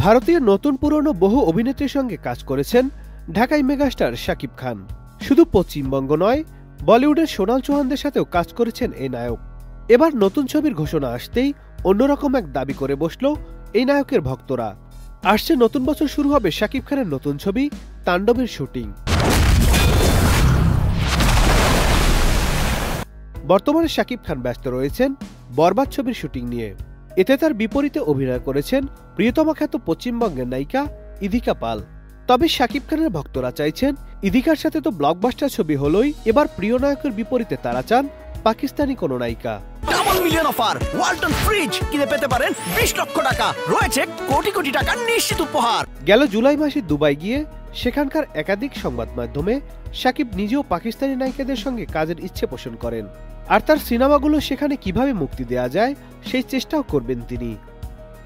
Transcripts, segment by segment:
ভারতীয় নতুন পুরনো বহু অভিনেত্রীর সঙ্গে কাজ করেছেন ঢাকাই মেগাস্টার শাকিব খান। শুধু পশ্চিমবঙ্গ নয়, বলিউডের সোনাল চৌহানদের সাথেও কাজ করেছেন এই নায়ক। এবার নতুন ছবির ঘোষণা আসতেই অন্যরকম এক দাবি করে বসল এই নায়কের ভক্তরা। আসছে নতুন বছর শুরু হবে শাকিব খানের নতুন ছবি তাণ্ডবের শুটিং। বর্তমানে শাকিব খান ব্যস্ত রয়েছেন বরবাদ ছবির শুটিং নিয়ে। এতে তার বিপরীতে অভিনয় করেছেন প্রিয়তমা খ্যাত পশ্চিমবঙ্গের নায়িকা ইধিকা পাল। তবে শাকিব খানের ভক্তরা চাইছেন ইধিকার সাথে তো ব্লকবাস্টার ছবি হলোই, এবার প্রিয় নায়কের বিপরীতে তারা চান পাকিস্তানি কোনো নায়িকা। Double million offer Walton fridge কিনে পেতে পারেন 20 লক্ষ টাকা, রয়েছে কোটি কোটি টাকার নিশ্চিত উপহার। গেল জুলাই মাসে দুবাই গিয়ে সেখানকার একাধিক সংবাদ মাধ্যমে শাকিব নিজেও পাকিস্তানি নায়িকাদের সঙ্গে কাজের ইচ্ছে পোষণ করেন, আর তার সিনেমাগুলো সেখানে কিভাবে মুক্তি দেওয়া যায় সেই চেষ্টাও করবেন তিনি।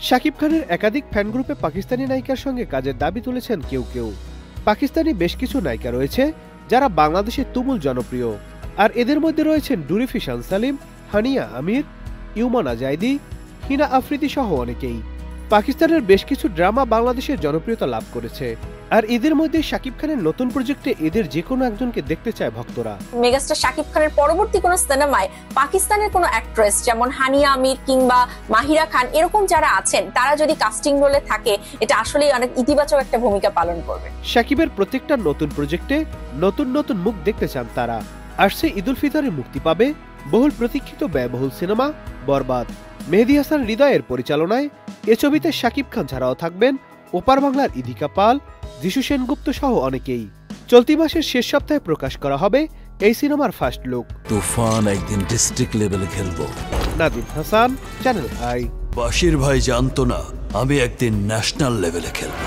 শাকিব খানের একাধিক ফ্যান গ্রুপে পাকিস্তানি নায়িকার সঙ্গে কাজের দাবি তুলেছেন কেউ কেউ। পাকিস্তানি বেশ কিছু নায়িকা রয়েছে যারা বাংলাদেশে তুমুল জনপ্রিয়, আর এদের মধ্যে রয়েছেন ডুরিফি শান সালিম, হানিয়া আমির, ইউমানা জাইদি, হিনা আফ্রিদি সহ অনেকেই। পাকিস্তানের বেশ কিছু ড্রামা বাংলাদেশের জনপ্রিয়তা লাভ করেছে, আর এদের মধ্যে শাকিব খানের নতুন প্রজেক্টে এদের যে কোনো একজনকে দেখতে চায় ভক্তরা। মেগাস্টার শাকিব খানের পরবর্তী কোনো সিনেমায় পাকিস্তানের কোনো অ্যাক্ট্রেস যেমন হানিয়া আমির কিংবা মাহিরা খান এরকম যারা আছেন তারা যদি কাস্টিং রোলে থাকে, এটা আসলেই অনেক ইতিবাচক একটা ভূমিকা পালন করবে। শাকিবের প্রত্যেকটা নতুন প্রজেক্টে নতুন নতুন মুখ দেখতে চান তারা। আসছে ঈদ উল ফিতরে মুক্তি পাবে বহুল প্রতীক্ষিত ব্যয়বহুল সিনেমা বরবাদ। মেহেদী হাসান হৃদয়ের পরিচালনায় এ ছবিতে শাকিব খান ছাড়াও থাকবেন ওপার বাংলার ইধিকা পাল, যিশু সেনগুপ্ত সহ অনেকেই। চলতি মাসের শেষ সপ্তাহে প্রকাশ করা হবে এই সিনেমার ফার্স্ট লুক। তুফান একদিন ডিস্ট্রিক্ট লেভেলে খেলবো। Nadim Hasan, channel I. বাশির ভাই জানতো না আমি একদিন ন্যাশনাল লেভেলে খেলবো।